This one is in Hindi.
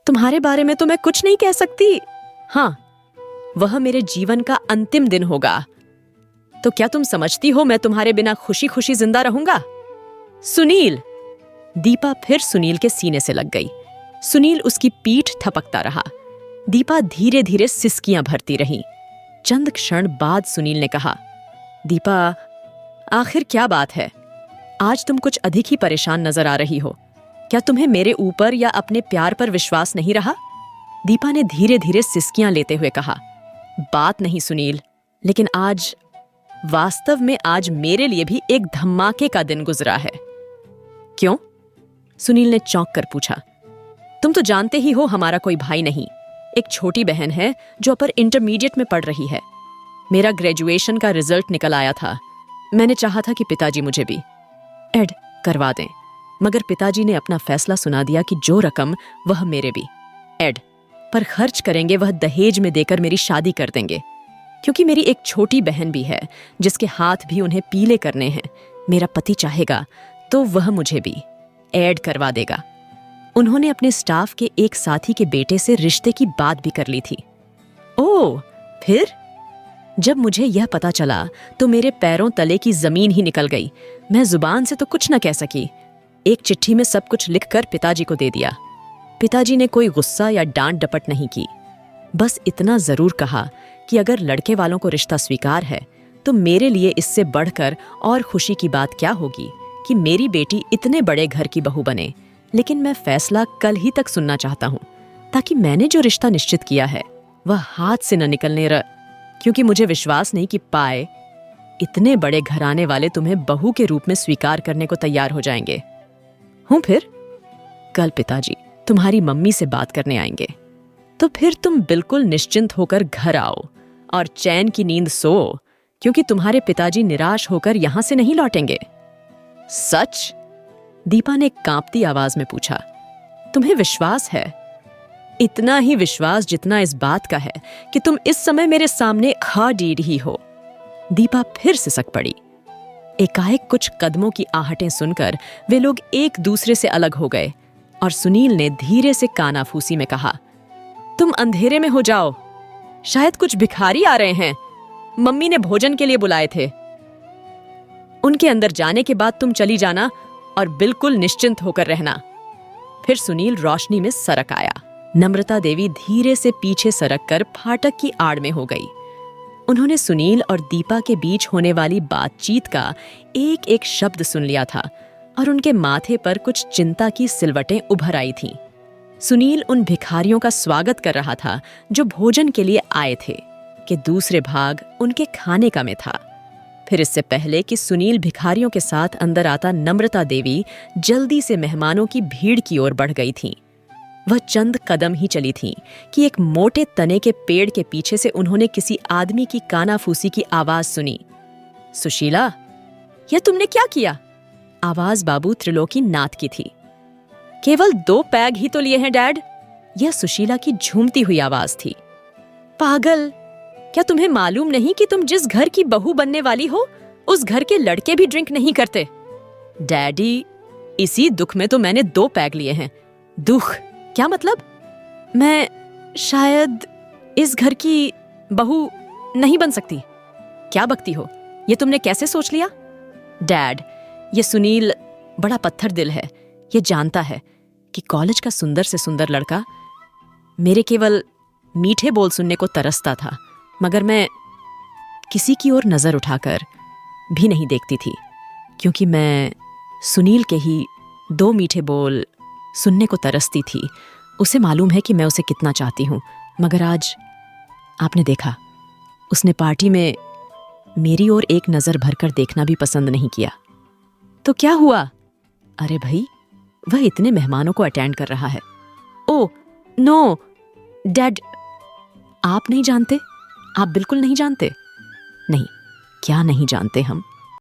तुम्हारे बारे में तो मैं कुछ नहीं कह सकती। हाँ, वह मेरे जीवन का अंतिम दिन होगा। तो क्या तुम समझती हो मैं तुम्हारे बिना खुशी खुशी जिंदा रहूंगा? सुनील! दीपा फिर सुनील के सीने से लग गई। सुनील उसकी पीठ थपकता रहा। दीपा धीरे धीरे सिसकियां भरती रही। चंद क्षण बाद सुनील ने कहा, दीपा, आखिर क्या बात है? आज तुम कुछ अधिक ही परेशान नजर आ रही हो। क्या तुम्हें मेरे ऊपर या अपने प्यार पर विश्वास नहीं रहा? दीपा ने धीरे धीरे सिसकियां लेते हुए कहा, बात नहीं सुनील, लेकिन आज, वास्तव में आज मेरे लिए भी एक धमाके का दिन गुजरा है। क्यों? सुनील ने चौंक कर पूछा। तुम तो जानते ही हो हमारा कोई भाई नहीं, एक छोटी बहन है जो अपर इंटरमीडिएट में पढ़ रही है। मेरा ग्रेजुएशन का रिजल्ट निकल आया था। मैंने चाहा था कि पिताजी मुझे भी एड करवा दें, मगर पिताजी ने अपना फैसला सुना दिया कि जो रकम वह मेरे भी एड पर खर्च करेंगे वह दहेज में देकर मेरी शादी कर देंगे, क्योंकि मेरी एक छोटी बहन भी है जिसके हाथ भी उन्हें पीले करने हैं। मेरा पति चाहेगा तो वह मुझे भी ऐड करवा देगा। उन्होंने अपने स्टाफ के एक साथी के बेटे से रिश्ते की बात भी कर ली थी। ओह, फिर? जब मुझे यह पता चला तो मेरे पैरों तले की जमीन ही निकल गई। मैं जुबान से तो कुछ न कह सकी। एक चिट्ठी में सब कुछ लिखकर पिताजी को दे दिया। पिताजी ने कोई गुस्सा या डांट डपट नहीं की, बस इतना जरूर कहा कि अगर लड़के वालों को रिश्ता स्वीकार है तो मेरे लिए इससे बढ़कर और खुशी की बात क्या होगी कि मेरी बेटी इतने बड़े घर की बहू बने। लेकिन मैं फैसला कल ही तक सुनना चाहता हूँ, ताकि मैंने जो रिश्ता निश्चित किया है वह हाथ से न निकलने क्योंकि मुझे विश्वास नहीं कि पाए इतने बड़े घराने वाले तुम्हें बहू के रूप में स्वीकार करने को तैयार हो जाएंगे। हूं फिर? कल पिताजी तुम्हारी मम्मी से बात करने आएंगे, तो फिर तुम बिल्कुल निश्चिंत होकर घर आओ और चैन की नींद सो, क्योंकि तुम्हारे पिताजी निराश होकर यहां से नहीं लौटेंगे। सच? दीपा ने कांपती आवाज में पूछा। तुम्हें विश्वास है? इतना ही विश्वास जितना इस बात का है कि तुम इस समय मेरे सामने खड़ी ही हो। दीपा फिर सिसक पड़ी। एकाएक कुछ कदमों की आहटें सुनकर वे लोग एक दूसरे से अलग हो गए और सुनील ने धीरे से कानाफूसी में कहा, तुम अंधेरे में हो जाओ, शायद कुछ भिखारी आ रहे हैं, मम्मी ने भोजन के लिए बुलाए थे। उनके अंदर जाने के बाद तुम चली जाना और बिल्कुल निश्चिंत होकर रहना। फिर सुनील रोशनी में सरक आया। नम्रता देवी धीरे से पीछे सरक कर फाटक की आड़ में हो गई। उन्होंने सुनील और दीपा के बीच होने वाली बातचीत का एक एक शब्द सुन लिया था और उनके माथे पर कुछ चिंता की सिलवटें उभर आई थीं। सुनील उन भिखारियों का स्वागत कर रहा था जो भोजन के लिए आए थे, कि दूसरे भाग उनके खाने का में था। फिर इससे पहले कि सुनील भिखारियों के साथ अंदर आता, नम्रता देवी जल्दी से मेहमानों की भीड़ की ओर बढ़ गई थीं। वह चंद कदम ही चली थीं कि एक मोटे तने के पेड़ के पीछे से उन्होंने किसी आदमी की कानाफूसी की आवाज सुनी। सुशीला, यह तुमने क्या किया? आवाज बाबू त्रिलोकी नाथ की थी। केवल 2 पैग ही तो लिए हैं डैड। यह सुशीला की झूमती हुई आवाज थी। पागल, क्या तुम्हें मालूम नहीं कि तुम जिस घर की बहू बनने वाली हो उस घर के लड़के भी ड्रिंक नहीं करते? डैडी, इसी दुख में तो मैंने 2 पैग लिए हैं। दुख? क्या मतलब? मैं शायद इस घर की बहू नहीं बन सकती। क्या बकती हो? ये तुमने कैसे सोच लिया? डैड, ये सुनील बड़ा पत्थर दिल है। ये जानता है कि कॉलेज का सुंदर से सुंदर लड़का मेरे केवल मीठे बोल सुनने को तरसता था, मगर मैं किसी की ओर नजर उठाकर भी नहीं देखती थी, क्योंकि मैं सुनील के ही 2 मीठे बोल सुनने को तरसती थी। उसे मालूम है कि मैं उसे कितना चाहती हूँ, मगर आज आपने देखा, उसने पार्टी में मेरी ओर एक नजर भरकर देखना भी पसंद नहीं किया। तो क्या हुआ? अरे भाई, वह इतने मेहमानों को अटेंड कर रहा है। ओह नो डैड, आप नहीं जानते? आप बिल्कुल नहीं जानते? नहीं, क्या नहीं जानते हम?